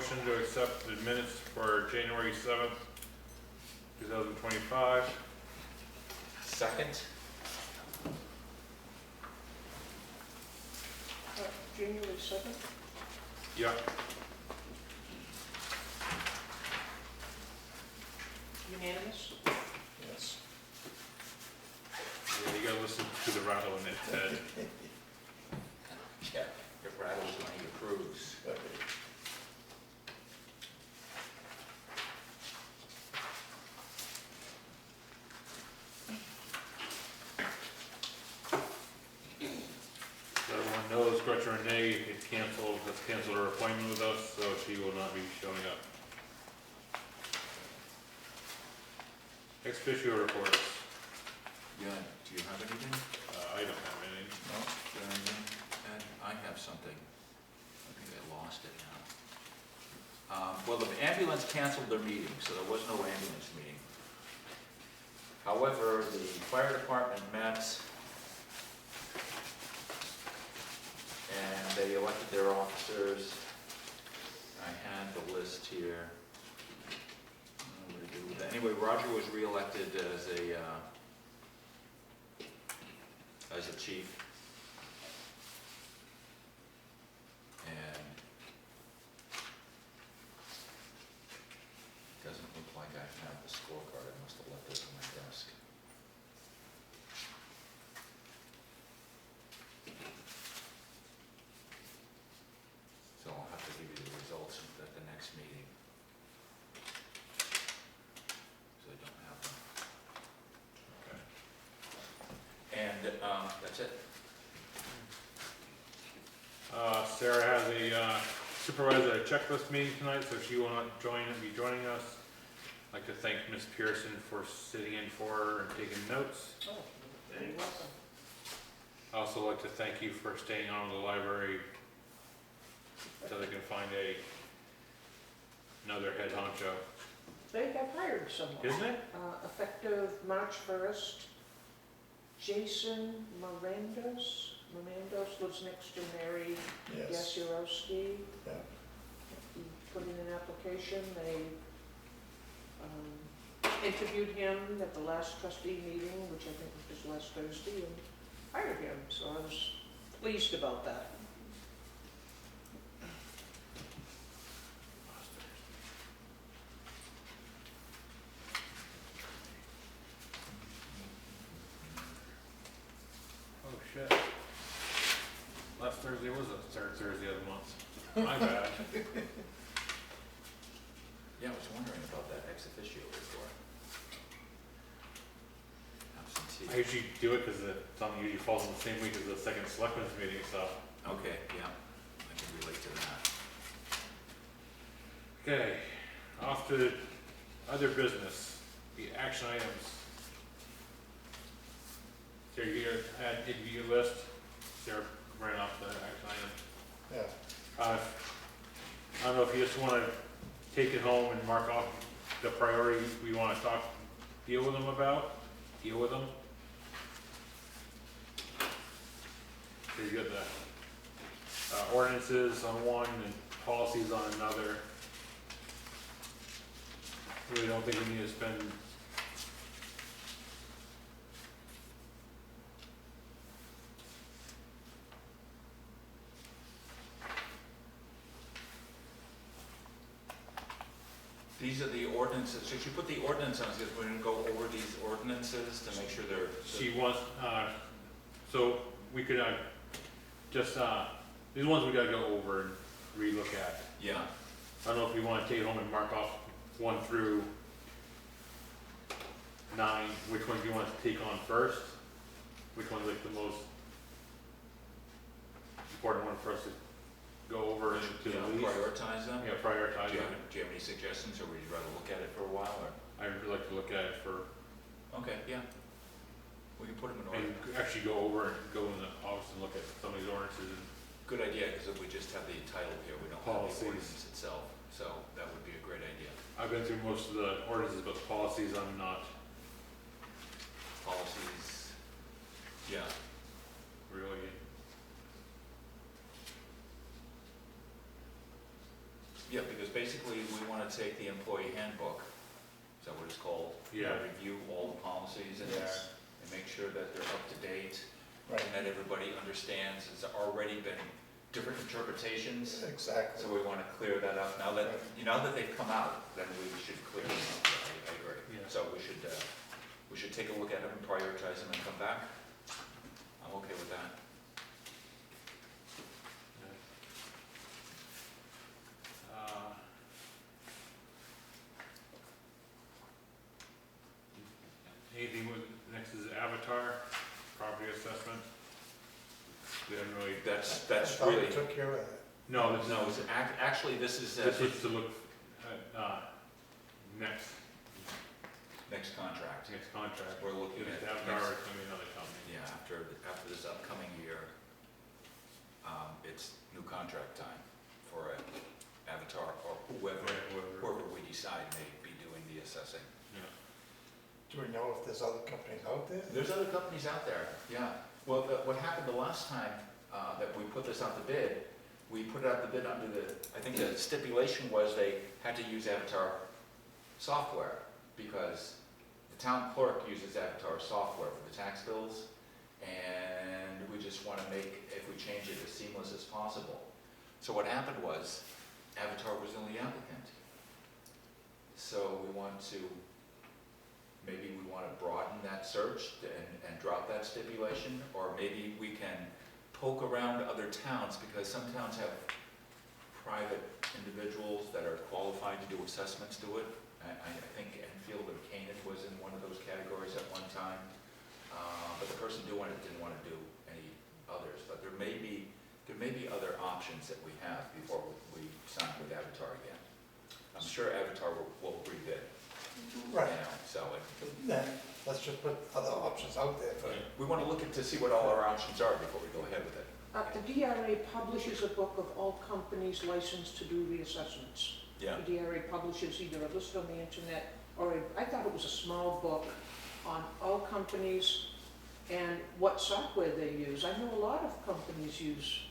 motion to accept the minutes for January 7th, 2025. Second? January 7th? Yeah. Unanimous? Yes. Yeah, you gotta listen to the rattle in its head. Yeah, it rattles when he approves. So everyone knows Gretchen Renee has canceled her appointment with us, so she will not be showing up. Ex officio reports. Yeah, do you have anything? I don't have any. No, do you have anything? And I have something. I think I lost it now. Well, the ambulance canceled their meeting, so there was no ambulance meeting. However, the fire department met and they elected their officers. I had the list here. What to do with that. Anyway, Roger was reelected as a chief. And it doesn't look like I have the scorecard. I must have left it on my desk. So I'll have to give you the results at the next meeting. So I don't have them. Okay. And that's it. Sarah has a supervisor checklist meeting tonight, so she will not be joining us. I'd like to thank Ms. Pearson for sitting in for her and taking notes. Oh, very welcome. I also like to thank you for staying on with the library until they can find another head honcho. They have hired someone. Isn't it? Effective March 1st, Jason Mirandos lives next to Mary Gasurowski. Yeah. He put in an application. They interviewed him at the last trustee meeting, which I think was last Thursday, and hired him. So I was pleased about that. Oh shit. Last Thursday was the third Thursday of the month. My bad. Yeah, I was wondering about that ex officio report. Absentee. I usually do it because something usually falls in the same week as the second Selectmens meeting, so. Okay, yeah, I can relate to that. Okay, off to other business, the action items. Sarah, you had interview list. Sarah ran off the action item. Yeah. I don't know if you just want to take it home and mark off the priorities we want to deal with them. So you got the ordinances on one and policies on another. Really don't think we need to spend These are the ordinances, so she put the ordinance on, because we're gonna go over these ordinances to make sure they're. she wants, so we could just, these ones we gotta go over and relook at. Yeah, I don't know if you want to take it home and mark off 1 through 9, which ones you want to take on first? Which one's like the most important one for us to go over and to the least? prioritize them. Yeah, prioritize Do you them. have any suggestions, or would you rather look at it for a while, or? I'd like to look at it for, Okay, yeah. We can put them in order. and actually go over and go in the office and look at some of these ordinances. And Good idea, because if we just have the title here, we don't have Policies. the ordinance itself, so that would be a great idea. I've been through most of the ordinances, but the policies I'm not Policies, yeah. really. Yeah, because basically we want to take the employee handbook, is that what it's called? Yeah. Review all the policies in there Yes. and make sure that they're up to date Right, and that everybody understands. It's already been different interpretations, exactly. so we want to clear that up. Now that, Right. now that they've come out, then we should clear them up. I agree. Yeah. So we should take a look at them and prioritize them and come back. I'm okay with that. Anything with, next is Avatar, property assessment. We haven't really, That's I thought we really, took care of that. no, this no, is, actually, this is, this is to look at, next next contract. contract. We're looking It's at, Avatar, it's gonna be another company. yeah, after this upcoming year, it's new contract time for Avatar or whoever we decide may be doing the assessing. Yeah. Do we know if there's other companies out there? There's other companies out there, yeah. Well, what happened the last time that we put this out to bid, we put it out the bid under the, I think the stipulation was they had to use Avatar software because the town clerk uses Avatar software for the tax bills, and we just want to make, if we change it, as seamless as possible. So what happened was, Avatar was the only applicant. So we want to, maybe we want to broaden that search and drop that stipulation, or maybe we can poke around other towns, because some towns have private individuals that are qualified to do assessments to it. I think Enfield or Canaan was in one of those categories at one time, but the person doing it didn't want to do any others. But there may be other options that we have before we sign with Avatar again. I'm sure Avatar will rebid. Right. You know, so Then, let's just put other options out there for, we want to look to see what all our options are before we go ahead with it. The DRA publishes a book of all companies licensed to do reassessments. Yeah. The DRA publishes either a list on the internet, or I thought it was a small book on all companies and what software they use. I know a lot of companies use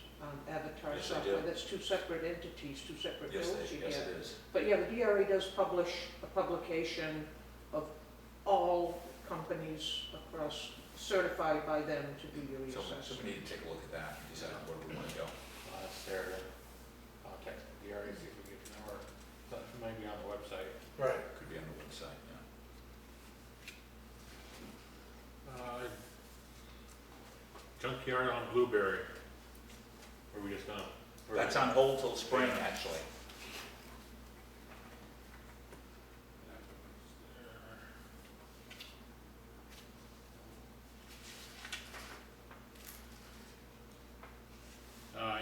Avatar Yes, they software. do. That's two separate entities, two separate Yes, bills you yes, get. it is. But yeah, the DRA does publish a publication of all companies across, certified by them to do your So reassessment. we need to take a look at that and decide where we want to go. Sarah, contact the DRA, see if we get the number, that might be on the website. right. Could be on the website, yeah. Junkyard on Blueberry. Or are we just gonna? That's on hold till spring, actually.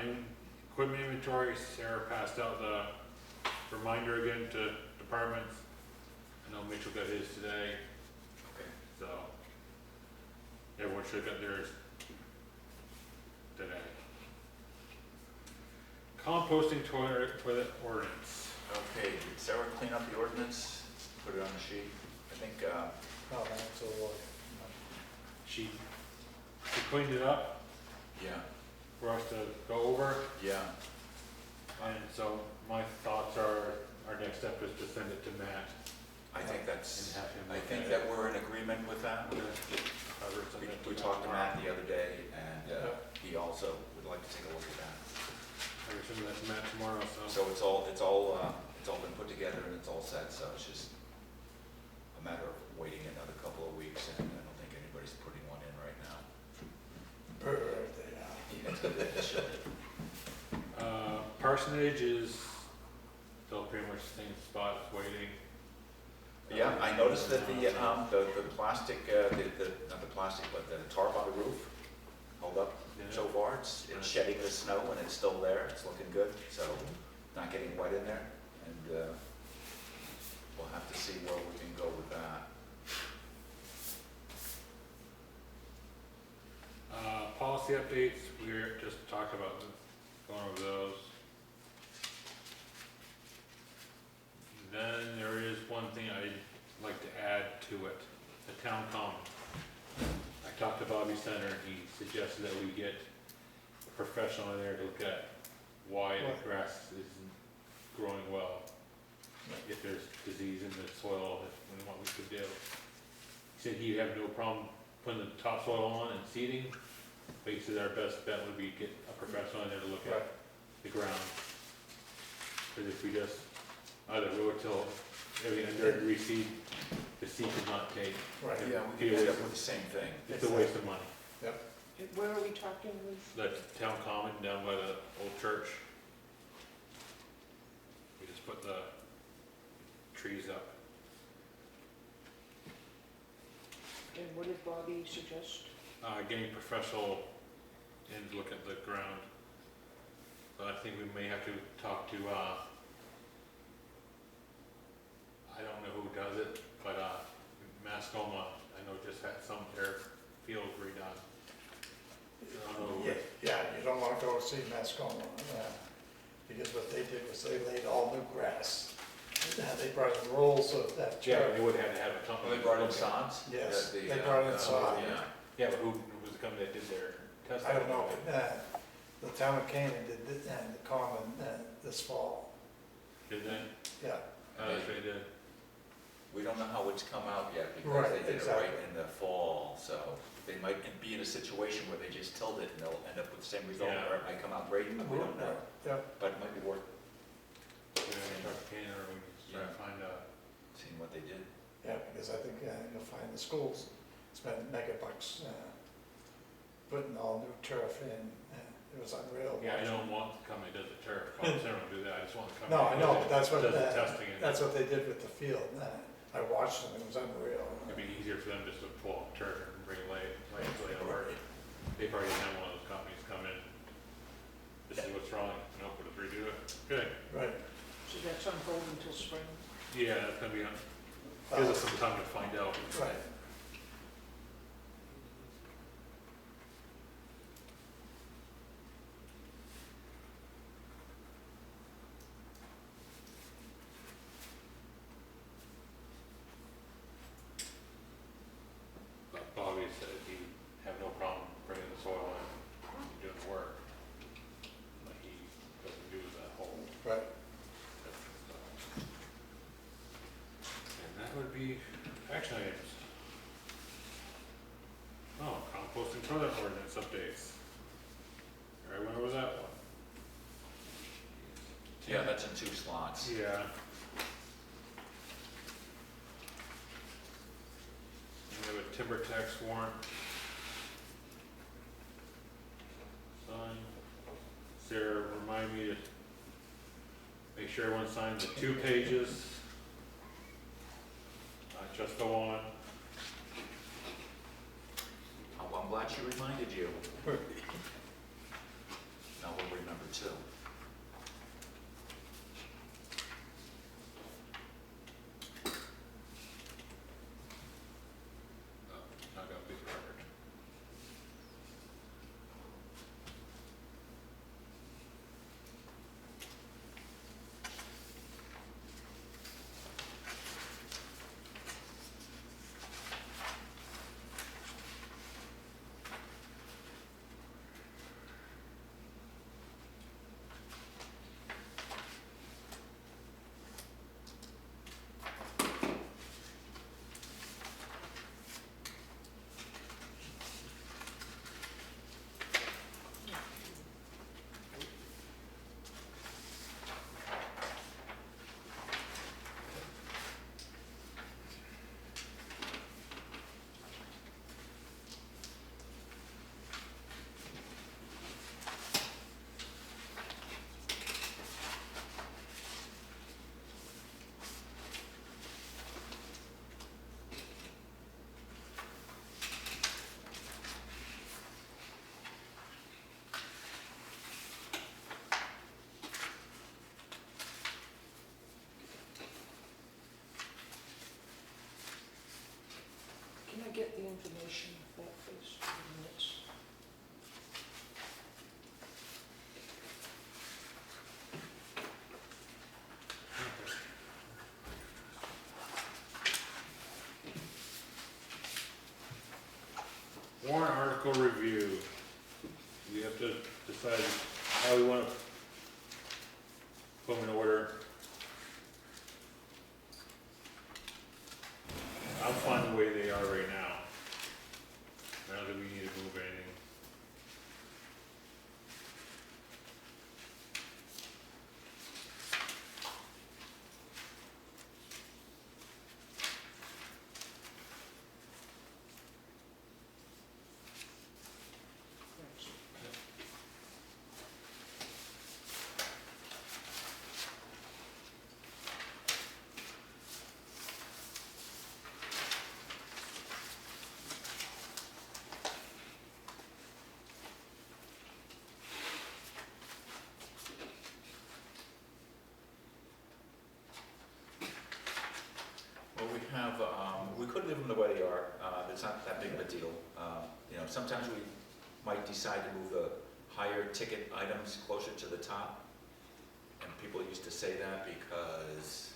In equipment inventory, Sarah passed out the reminder again to departments. I know Mitchell got his today, Okay. so everyone should have got theirs today. Composting toilet ordinance. Okay, did Sarah clean up the ordinance, put it on the sheet? I think, No, that's all. She cleaned it up yeah, for us to go over, yeah, and so my thoughts are, our next step is to send it to Matt. I think that's, And have him I look think at that it. we're in agreement with that. Cover something We talked to Matt the other day, and Yeah. he also would like to take a look at that. Cover some of that to Matt tomorrow, so. So it's all been put together and it's all set, so it's just a matter of waiting another couple of weeks, and I don't think anybody's putting one in right now. Birthday now. Parsonage is still pretty much the same spot, it's waiting. Yeah, I noticed that the plastic, not the plastic, but the tarp on the roof held up Yeah. so far. It's shedding the snow and it's still there, it's looking good, so not getting wet in there. And we'll have to see where we can go with that. Policy updates, we're just talking about going over those. Then there is one thing I'd like to add to it, the town common. I talked to Bobby Center, and he suggested that we get a professional in there to look at why the grass isn't growing well. If there's disease in the soil, and what we could do. He said he'd have no problem putting the topsoil on and seeding, but he said our best bet would be get a professional in there to look Right. at the ground. Because if we just either rototill everything under and reseed, the seed could not take. Right. Yeah, we can end up with the same thing. It's a waste of money. Where are we talking with? The town common down by the old church. We just put the trees up. And what did Bobby suggest? Getting professional in to look at the ground. So I think we may have to talk to, I don't know who does it, but, Mascoma, I know just had some of their field redone. I don't know. Yeah, you don't wanna go see Mascoma, because what they did was they laid all new grass. They brought in rolls of that Yeah, turf. they would have to have a Well, company. they brought in sods? Yes, The, they brought in uh, sod. Yeah. Yeah, but who was the company that did their testing? I don't know, the town of Canaan did it, and the common, this fall, Did they? yeah. They did. We don't know how it's come out yet because Right, they did it exactly. right in the fall, so they might be in a situation where they just tilled it and they'll end up with the same result, Yeah. or it might come out great, but we don't know. Yeah, But it might be worth Yeah, Dr. Kane, or we can try to find out. seeing what they did. yeah, because I think you'll find the schools spend mega bucks putting all new turf in, it was unreal. Yeah, I don't want the company that does the turf, I'm saying I don't do that, I just want the company. No, I know, that but that's what, does the testing, and that's what they did with the field, I watched them, it was unreal. it'd be easier for them just to pull up turf and bring lay over. They probably didn't have one of those companies come in to see what's wrong, and hope to redo it. Good. Right. So that's on hold until spring? Yeah, that's gonna be, gives us some time to find out. Right. But Bobby said he'd have no problem bringing the soil in and doing the work. But he doesn't do that whole Right. testing stuff. And that would be action items. Oh, composting toilet ordinance updates. All right, when was that one? Yeah, that's in 2 slots. Yeah. We have a timber tax warrant. Sign. Sarah, remind me to make sure everyone signs the 2 pages. Not just the one. Oh, I'm glad she reminded you. Now we'll remember too. Oh, I got a big record. Can I get the information back, please, for the minutes? Warrant article review. We have to decide how we want to put them in order. have, we could leave them the way they are, it's not that big of a deal. You know, sometimes we might decide to move the higher ticket items closer to the top. And people used to say that because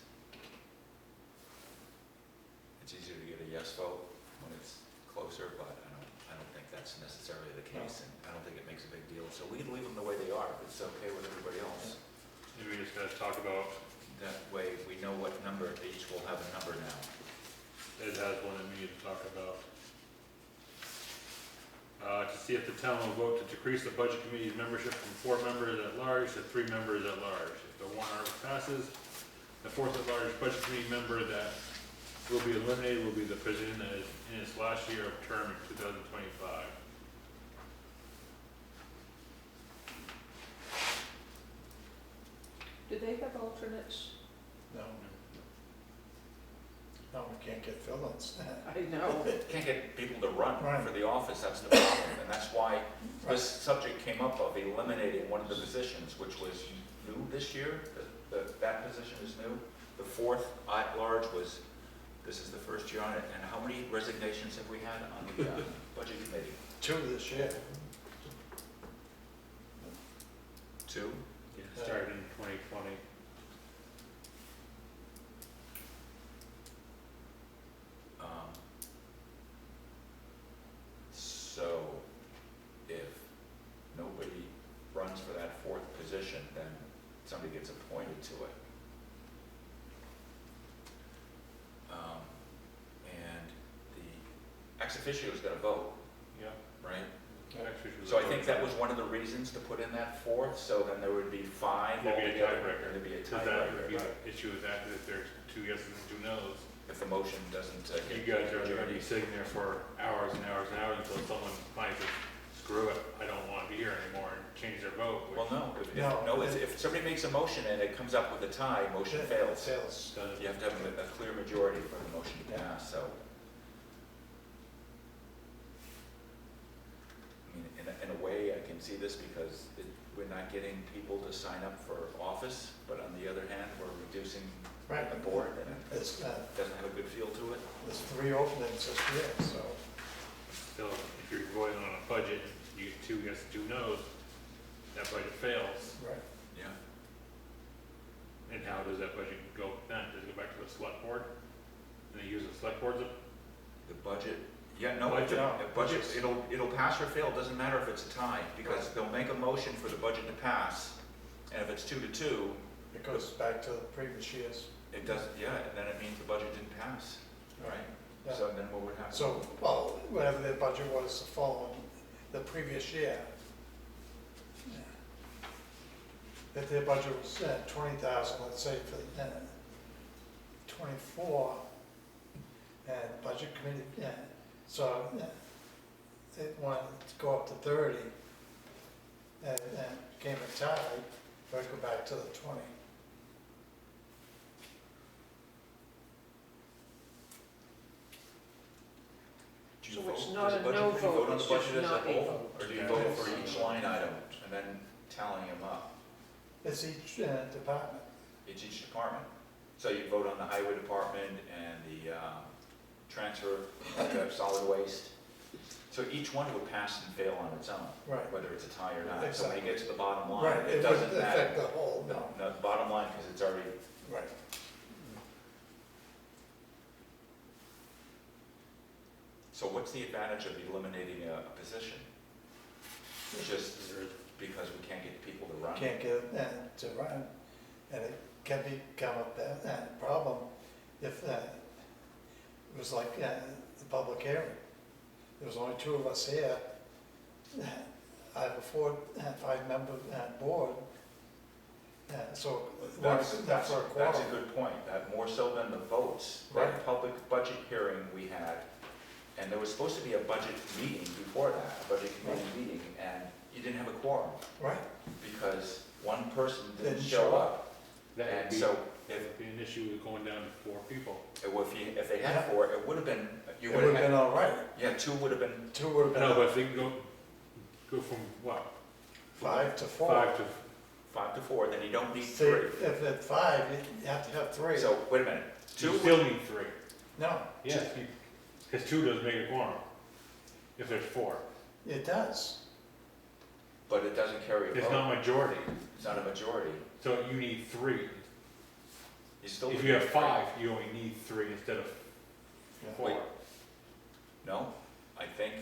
it's easier to get a yes vote when it's closer, but I don't think that's necessarily the case, and I don't think it makes a big deal. So we can leave them the way they are, if it's okay with everybody else. Maybe we just gotta talk about, That way, we know what number, each will have a number now. Ed has one that we need to talk about. To see if the town will vote to decrease the budget committee's membership from 4 members at large to 3 members at large. If the warrant article passes, the 4th at large budget committee member that will be eliminated will be the position that is in its last year of term in 2025. Do they have alternates? No. No, we can't get fill-ins. I know. Can't get people to run Right. for the office, that's the problem, and that's why this subject came up of eliminating one of the positions, which was new this year. That position is new. The 4th at large was, this is the first year on it, and how many resignations have we had on the budget committee? 2 this year. 2? Yeah, it started in 2020. So, if nobody runs for that 4th position, then somebody gets appointed to it. And the ex officio is gonna vote, Yeah. right? Actually, So I think that was one of the reasons to put in that 4th, so then there would be 5 There'd be a altogether. tiebreaker. There'd be a Because that would be tiebreaker, the issue with that, if there's 2 yeses and 2 nos. if the motion doesn't You get guys are gonna majority. be sitting there for hours and hours and hours until someone finds it, screw it, I don't want to be here anymore, and change their vote, Well, which no, if, No. no, if somebody makes a motion and it comes up with a tie, motion fails. Fails. does. You have to have a clear majority for the motion to pass, so. I mean, in a way, I can see this because we're not getting people to sign up for office, but on the other hand, we're reducing Right. the board, and it There's, doesn't have a good feel to it. there's 3 openings this year, so. Still, if you're voting on a budget, you get 2 yeses, 2 nos, that budget fails, Right. Yeah. and how does that budget go then? Does it go back to the select board? And they use the select board's, The budget, yeah, no, Budget. the budget, it'll pass or fail, it doesn't matter if it's a tie, because they'll make a motion for the budget to pass, and if it's 2-2, It goes back to the previous years. it does, yeah, and then it means the budget didn't pass, right? Yeah. So then what would happen? So, well, whatever their budget was the following, the previous year. If their budget was 20,000, let's say for 24, and budget committee, so they wanted to go up to 30, and became a tie, but go back to the 20. Do you So vote it's as not a budget no committee, vote vote, on the it's budget just as a not a whole, vote. or do you Yeah. vote for each line item and then tallying them up? It's each department. It's each department. So you vote on the highway department and the transfer, solid waste. So each one would pass and fail on its own, Right. whether it's a tie or not. So when you Exactly. get to the bottom line, Right, it it doesn't wouldn't affect matter. the whole, no, No, the bottom line, because it's already, right. so what's the advantage of eliminating a position? Just because we can't get people to run? Can't get it to run, and it can become a problem if it was like the public hearing. There was only 2 of us here. I have a 5-member board, so That's that's for a quorum. a good point, that more so than the votes, that Right. public budget hearing we had, and there was supposed to be a budget meeting before that, a budget committee meeting, and you didn't have a quorum, Right, because one person didn't Didn't show show up. that would And be, so, that would be an issue with going down to 4 people. if they had Yeah. 4, it would have been, it would have been all right. yeah, 2 would have been, 2 would have I know, but been if they can go from what? 5 to 4. 5 to, 5 to 4, then you don't need See, 3. if at 5, you have to have 3. So, wait a minute, 2 you would, still need 3. No, Yes, because two doesn't make a quorum, if there's four. it does. But it doesn't carry a It's vote. not majority, It's not a majority. so you need three. You still. If would you need have three. five, you only need three instead of four. Wait. No, I think,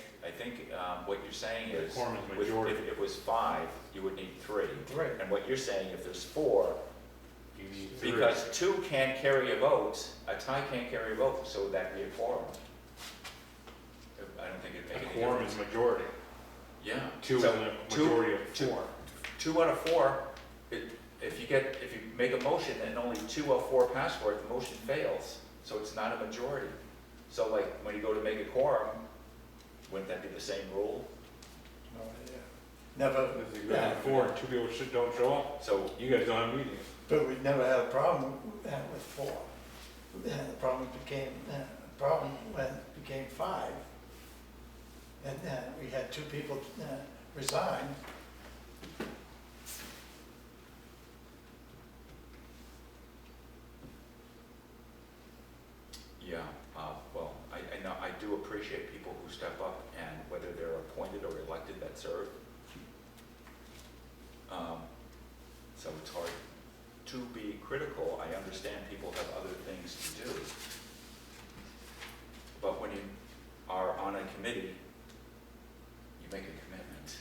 what you're saying The is, quorum is with- majority. if it was five, you would need three. Three. And what you're saying, if there's four, You need three. because two can't carry a vote, a tie can't carry a vote, so that'd be a quorum. I don't think it'd make A any quorum is difference. majority. Yeah. Two is So a two- majority of two- four. 2 out of 4, if you make a motion and only 2 of 4 pass for it, the motion fails, so it's not a majority. So like, when you go to make a quorum, wouldn't that be the same rule? No idea. Never, This is exactly four, and two people don't show up, So, you guys don't have meetings. but we never had a problem with four. The problem became, when it became five. And we had two people resign. yeah, well, I know, I do appreciate people who step up, and whether they're appointed or elected that serve. So it's hard to be critical. I understand people have other things to do. But when you are on a committee, you make a commitment.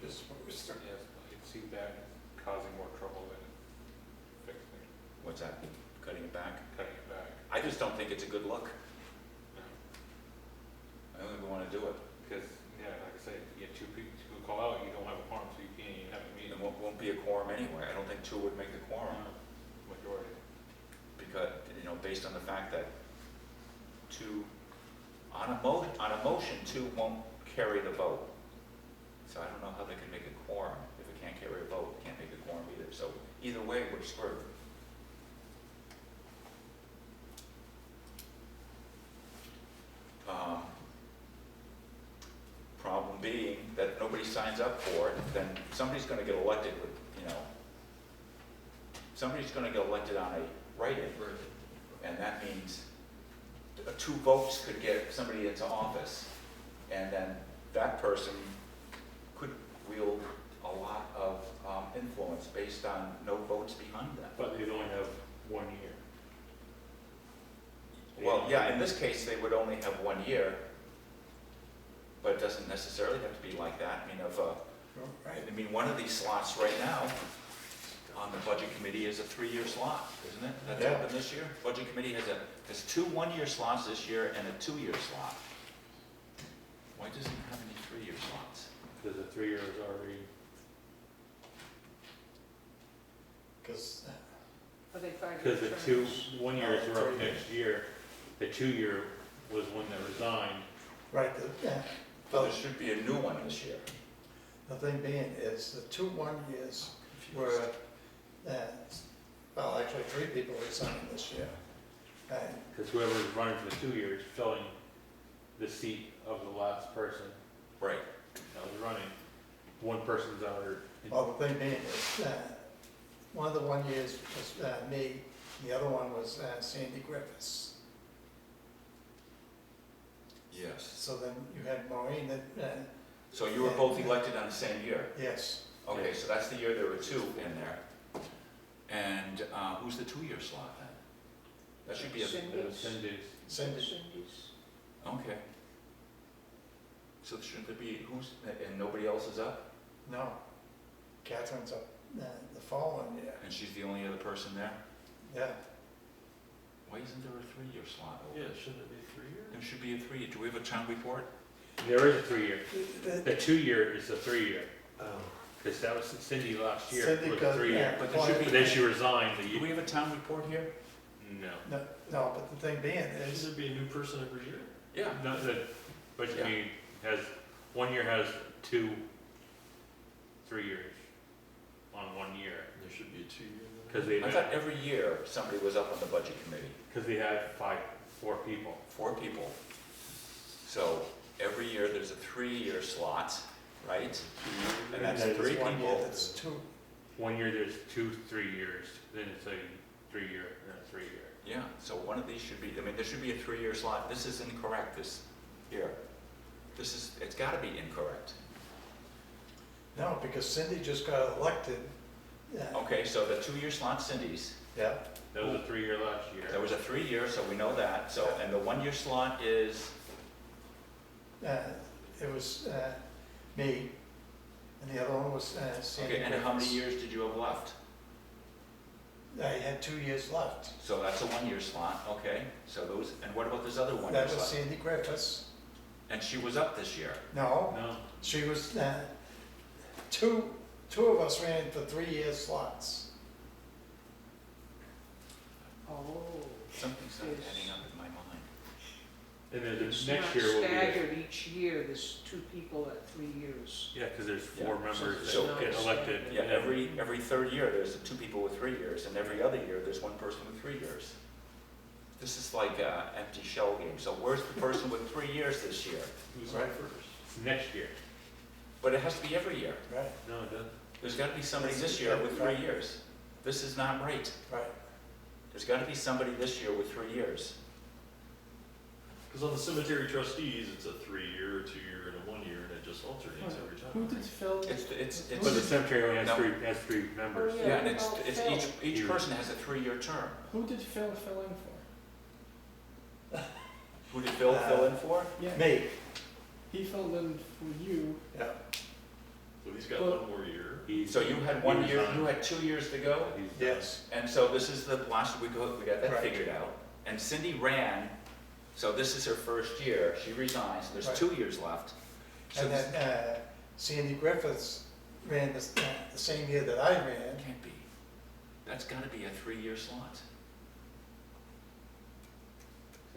Yes, I can see that causing more trouble than fixing, What's that, cutting it back? cutting it back. I just don't think it's a good look. No. I don't think we want to do it. Because, yeah, like I say, you get two people call out, you don't have a quorum, so you can't even have a It meeting. won't be a quorum anyway. I don't think 2 would make the quorum. Majority. Because, based on the fact that 2, on a motion, 2 won't carry the vote. So I don't know how they can make a quorum. If it can't carry a vote, it can't make a quorum either. So either way, we're screwed. Problem being that nobody signs up for it, then somebody's gonna get elected with, somebody's gonna get elected on a write-in. And that means 2 votes could get somebody into office, and then that person could wield a lot of influence based on no votes behind them. But they'd only have 1 year. Well, yeah, in this case, they would only have 1 year, but it doesn't necessarily have to be like that. Right. One of these slots right now on the budget committee is a 3-year slot, isn't it? That's Yeah. open this year. Budget committee has 2 1-year slots this year and a 2-year slot. Why doesn't it have any 3-year slots? Because the 3 years already, Because, Are they 5-year because the terms? 1 years are up 3 years. next year, the 2 year was one that resigned. right, So there should be a new one this year. the thing being is the 2 1 years were, well, actually 3 people resigned this year. And Because whoever was running for the 2 years, filling the seat of the last person Right. that was running, one person's out. well, the thing being is, one of the 1 years was me, the other one was Sandy Griffiths. Yes. So then you had Maureen that, So you were both elected on the same year? yes, Okay, so that's the year there were 2 in there. And who's the 2-year slot then? That should be a, Cindy's. Cindy's. Cindy, Cindy's. okay. So shouldn't there be, and nobody else is up? no, Catherine's up the following year, And she's the only other person there? yeah. Why isn't there a 3-year slot open? shouldn't it be 3 years? There should be a 3-year. Do we have a town report? There is a 3 year. The- The 2 year is the 3 year. Because that was Cindy last year, Cindy was got- 3 year. yeah, But there should But be, then she resigned the do year. we have a town report here? No. No, but the thing being is, Should there be a new person every year? Yeah. Not the budget Yeah. committee has, 1 year has 2, 3 years on 1 year. There should be a 2-year. Because they, I thought every year somebody was up on the budget committee. had 4 people. 4 people. So every year there's a 3-year slot, right? And that's there's 3 1 year people. that's 2, 1 year there's 2 3 years, then it's a 3 year, and a 3 year. Yeah, so one of these should be, I mean, there should be a 3-year slot. This is incorrect, this here. This is, it's gotta be incorrect. No, because Cindy just got elected. Yeah, Okay, so the 2-year slot Cindy's, yeah, That was a 3-year last year. there was a 3-year, so we know that, so, and the 1-year slot is, it was me, and the other one was Sandy. okay, and how many Griffiths. years did you have left? I had 2 years left. So that's a 1-year slot, okay, so those, and what about this other 1-year That was slot? Sandy Griffiths. And she was up this year. No, No, she was, two of us ran for 3-year slots. Oh. Something's not adding up in my mind. and then It's the not next year will be, staggered each year, there's 2 people at 3 years. yeah, because there's 4 Yeah. members So- that get elected. Yeah, and then- every 3rd year, there's 2 people with 3 years, and every other year, there's 1 person with 3 years. This is like an empty shell game, so where's the person with 3 years this year? Who's Right. on first? Next year. But it has to be every year. Right, No, it doesn't. There's gotta be somebody this year with 3 years. This is not right. right. There's gotta be somebody this year with 3 years. Because on the cemetery trustees, it's a 3-year, a 2-year, and a 1-year, and it just alternates every Who time. did Phil? It's, But the cemetery only has No. 3 members. Oh, yeah, and what about it's Phil? each person has a 3-year term. Who did Phil fill in for? Who did Phil fill in for? Yeah, Me, he filled in for you. yeah. So he's got Well- 1 more year. So you had 1 year, you had 2 years to go? He's done. Yes, And so this is the last, we got that Right. figured out. And Cindy ran, so this is her first year, she resigns, there's Right. 2 years left. So and this then Sandy Griffiths ran the same year that I ran. can't be. That's gotta be a 3-year slot.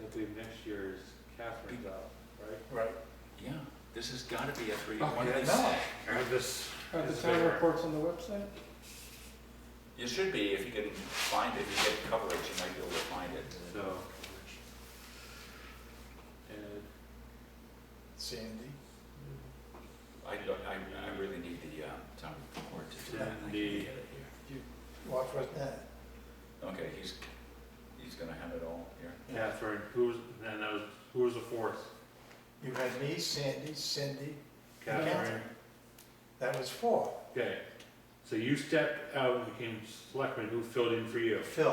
I believe next year is Catherine's out, right? Right. Yeah, this has gotta be a 3-year. Oh, one of yeah, these- No, I have this. Are the this town paper. reports on the website? It should be, if you can find it, if you get coverage, you might be able to find it. So. And Sandy. I really need the town report to do that. I can't Sandy. get it here. Watch right there. Okay, he's gonna have it all here. Catherine, who was the 4th? You had me, Sandy, Cindy, Catherine. that was 4. Okay, so you stepped out and became selectman, who filled in for you? Phil,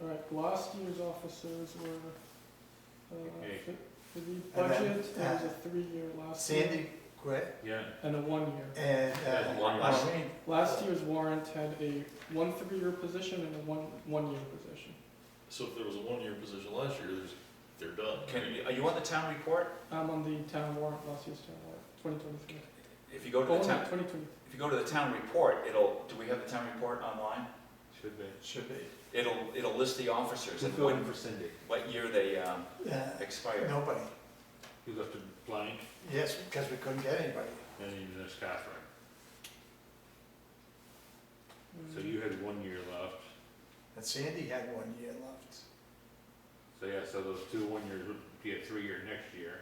All right, last year's officers were, Okay. for the then, budget, it was a 3-year last year. Sandy, Grit, Yeah, And a 1-year. and That's one last- Maureen. Last year's warrant had a 1 3-year position and a 1-year position. So if there was a 1-year position last year, they're done. Are you on the town report? I'm on the town warrant, last year's town warrant, 2023. If you go to Oh, the no, town, 2020. if you go to the town report, do we have the town report online? should be. Should be. It'll list the officers Who and filled in for Cindy? what year they expire. Nobody. You left it blank, Yes, because we couldn't get anybody. and then there's Catherine. So Mm. you had 1 year left. And Sandy had 1 year left. So yeah, so those 2 1-years would be a 3-year next year.